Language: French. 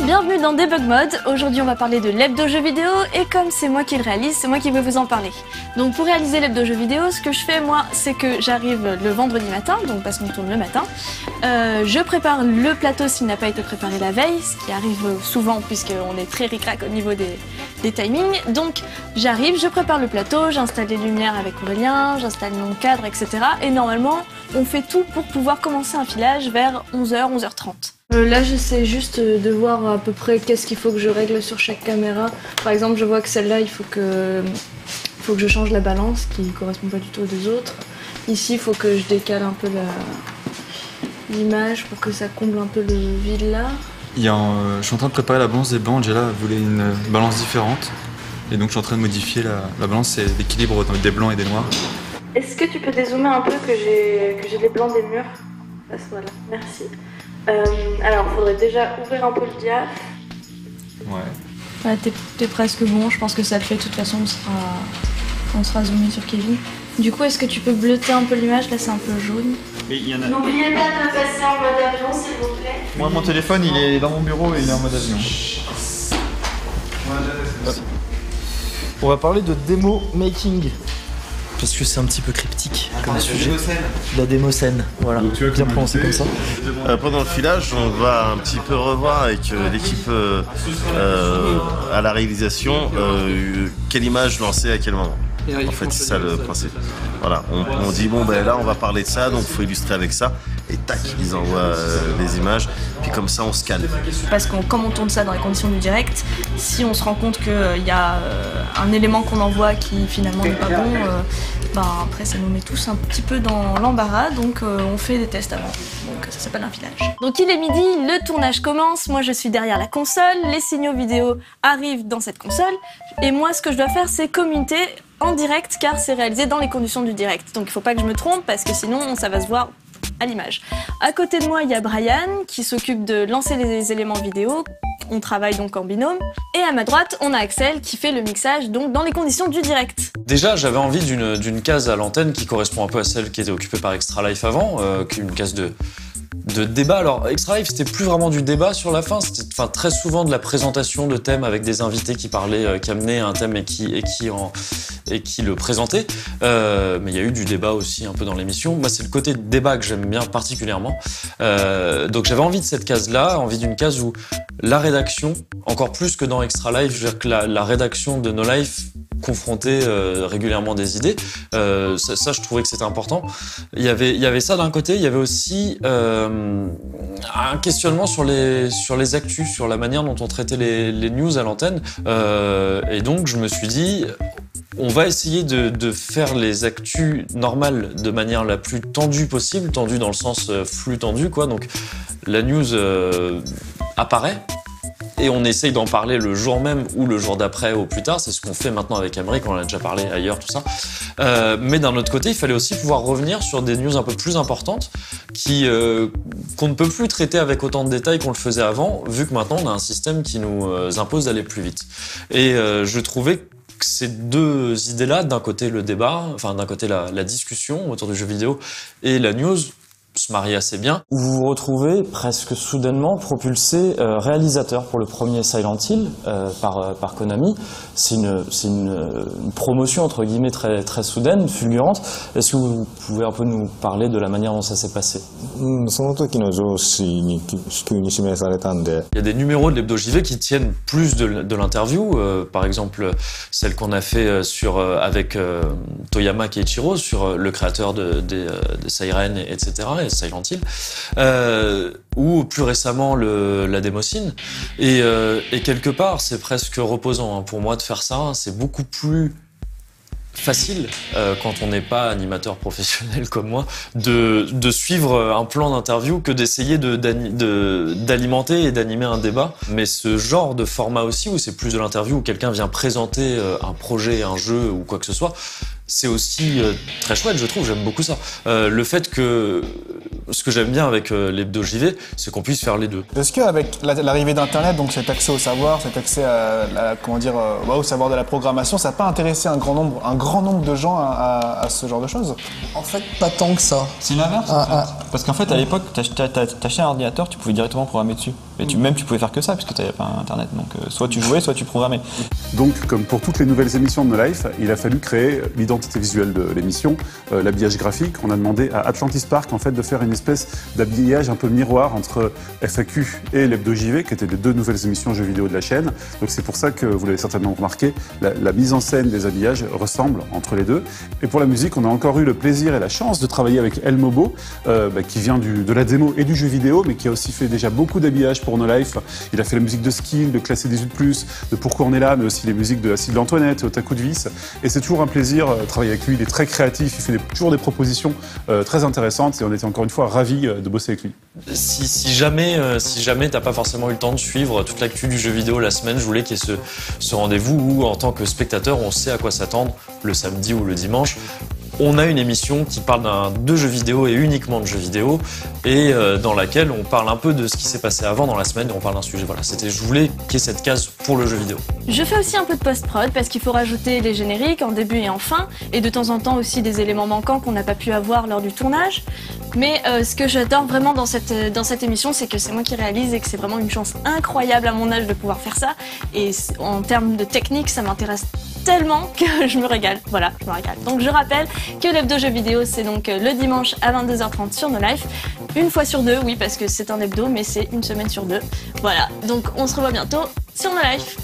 Bienvenue dans Debug Mode. Aujourd'hui on va parler de l'hebdo jeu vidéo et comme c'est moi qui le réalise, c'est moi qui vais vous en parler. Donc pour réaliser l'hebdo jeu vidéo, ce que je fais moi, c'est que j'arrive le vendredi matin, donc parce qu'on tourne le matin. Je prépare le plateau s'il n'a pas été préparé la veille, ce qui arrive souvent puisqu'on est très ric-rac au niveau des timings. Donc j'arrive, je prépare le plateau, j'installe les lumières avec Aurélien, j'installe mon cadre, etc. Et normalement, on fait tout pour pouvoir commencer un filage vers 11h, 11h30. Là, j'essaie juste de voir à peu près qu'est-ce qu'il faut que je règle sur chaque caméra. Par exemple, je vois que celle-là, il faut que je change la balance qui ne correspond pas du tout aux deux autres. Ici, il faut que je décale un peu l'image pour que ça comble un peu le vide là. Je suis en train de préparer la balance des bancs. Angela voulait une balance différente. Et donc, je suis en train de modifier la balance et l'équilibre des blancs et des noirs. Est-ce que tu peux dézoomer un peu que j'ai les blancs des murs? Voilà, merci. Alors, il faudrait déjà ouvrir un peu le diaph. Ouais. T'es presque bon, je pense que ça le fait. De toute façon, on sera zoomé sur Kevin. Du coup, est-ce que tu peux bleuter un peu l'image? Là, c'est un peu jaune. N'oubliez pas de passer en mode avion, s'il vous plaît. Moi, mon téléphone, il est dans mon bureau et il est en mode avion. On va parler de démo making. Parce que c'est un petit peu cryptique comme sujet. La démo-scène, voilà, bien prononcé comme ça. Pendant le filage, on va un petit peu revoir avec l'équipe à la réalisation quelle image lancer à quel moment. En fait, c'est ça le principe. Voilà, on dit bon ben là on va parler de ça, donc il faut illustrer avec ça. Et tac, ils envoient les images, puis comme ça on se calme. Parce que comme on tourne ça dans les conditions du direct, si on se rend compte qu'il y a un élément qu'on envoie qui finalement n'est pas bon, après ça nous met tous un petit peu dans l'embarras, donc on fait des tests avant. Donc ça s'appelle un filage. Donc il est midi, le tournage commence, moi je suis derrière la console, les signaux vidéo arrivent dans cette console, et moi ce que je dois faire c'est commenter en direct car c'est réalisé dans les conditions du direct. Donc il faut pas que je me trompe parce que sinon ça va se voir à l'image. À côté de moi, il y a Brian qui s'occupe de lancer les éléments vidéo. On travaille donc en binôme. Et à ma droite, on a Axel qui fait le mixage donc dans les conditions du direct. Déjà, j'avais envie d'une case à l'antenne qui correspond un peu à celle qui était occupée par Extra Life avant, une case de débat. Alors, Extra Life, c'était plus vraiment du débat sur la fin, c'était très souvent de la présentation de thèmes avec des invités qui parlaient, qui amenaient un thème et qui le présentaient. Mais il y a eu du débat aussi un peu dans l'émission. Moi, c'est le côté débat que j'aime bien particulièrement. Donc, j'avais envie de cette case-là, envie d'une case où la rédaction, encore plus que dans Extra Life, je veux dire que la rédaction de No Life confronter régulièrement des idées. Ça, je trouvais que c'était important. Il y avait ça d'un côté, il y avait aussi un questionnement sur les actus, sur la manière dont on traitait les news à l'antenne. Et donc, je me suis dit, on va essayer de faire les actus normales de manière la plus tendue possible, tendue dans le sens flux tendu, quoi. Donc, la news apparaît. Et on essaye d'en parler le jour même ou le jour d'après ou plus tard. C'est ce qu'on fait maintenant avec Aymeric, on en a déjà parlé ailleurs, tout ça. Mais d'un autre côté, il fallait aussi pouvoir revenir sur des news un peu plus importantes qu'on ne peut plus traiter avec autant de détails qu'on le faisait avant, vu que maintenant on a un système qui nous impose d'aller plus vite. Et je trouvais que ces deux idées-là, d'un côté le débat, d'un côté la discussion autour du jeu vidéo et la news, se marie assez bien. Vous vous retrouvez presque soudainement propulsé réalisateur pour le premier Silent Hill par Konami. C'est une promotion entre guillemets très soudaine, fulgurante. Est-ce que vous pouvez un peu nous parler de la manière dont ça s'est passé? Il y a des numéros de l'hebdo JV qui tiennent plus de l'interview. Par exemple, celle qu'on a fait avec Toyama Keiichiro sur le créateur de Siren, etc. et Silent Hill, ou plus récemment la démocine. Et quelque part, c'est presque reposant hein, pour moi de faire ça. C'est beaucoup plus facile quand on n'est pas animateur professionnel comme moi de suivre un plan d'interview que d'essayer d'alimenter et d'animer un débat. Mais ce genre de format aussi où c'est plus de l'interview où quelqu'un vient présenter un projet, un jeu ou quoi que ce soit, c'est aussi très chouette, je trouve, j'aime beaucoup ça. Le fait que ce que j'aime bien avec l'hebdo JV, c'est qu'on puisse faire les deux. Est-ce qu'avec l'arrivée d'Internet, donc cet accès au savoir, cet accès au savoir de la programmation, ça n'a pas intéressé un grand nombre de gens à ce genre de choses? En fait, pas tant que ça. C'est l'inverse. Parce qu'en fait, à l'époque, t'achetais un ordinateur, tu pouvais directement programmer dessus. Et même tu pouvais faire que ça, puisque tu n'avais pas Internet. Donc soit tu jouais, soit tu programmais. Donc, comme pour toutes les nouvelles émissions de No Life, il a fallu créer l'identité visuelle de l'émission, l'habillage graphique. On a demandé à Atlantis Park en fait, de faire une espèce d'habillage un peu miroir entre FAQ et l'Hebdo JV, qui étaient les deux nouvelles émissions jeux vidéo de la chaîne. Donc c'est pour ça que, vous l'avez certainement remarqué, la mise en scène des habillages ressemble entre les deux. Et pour la musique, on a encore eu le plaisir et la chance de travailler avec El Mobo, qui vient de la démo et du jeu vidéo, mais qui a aussi fait déjà beaucoup d'habillages pour No Life. Il a fait la musique de Skill, de Classé 18+, de Pourquoi on est là, mais aussi les musiques de Acide l'Antoinette, Otaku de Vis. Et c'est toujours un plaisir de travailler avec lui. Il est très créatif, il fait toujours des propositions très intéressantes et on était encore une fois ravis de bosser avec lui. Si jamais t'as pas forcément eu le temps de suivre toute l'actu du jeu vidéo la semaine, je voulais qu'il y ait ce rendez-vous où, en tant que spectateur, on sait à quoi s'attendre le samedi ou le dimanche. On a une émission qui parle de jeux vidéo et uniquement de jeux vidéo et dans laquelle on parle un peu de ce qui s'est passé avant dans la semaine et on parle d'un sujet. Voilà, je voulais qu'il y ait cette case pour le jeu vidéo. Je fais aussi un peu de post-prod parce qu'il faut rajouter les génériques en début et en fin et de temps en temps aussi des éléments manquants qu'on n'a pas pu avoir lors du tournage. Mais ce que j'adore vraiment dans cette émission, c'est que c'est moi qui réalise et que c'est vraiment une chance incroyable à mon âge de pouvoir faire ça. Et en termes de technique, ça m'intéresse tellement que je me régale. Voilà, je me régale. Donc je rappelle que l'hebdo jeux vidéo, c'est donc le dimanche à 22h30 sur No Life. Une fois sur deux, oui, parce que c'est un hebdo, mais c'est une semaine sur deux. Voilà, donc on se revoit bientôt sur No Life.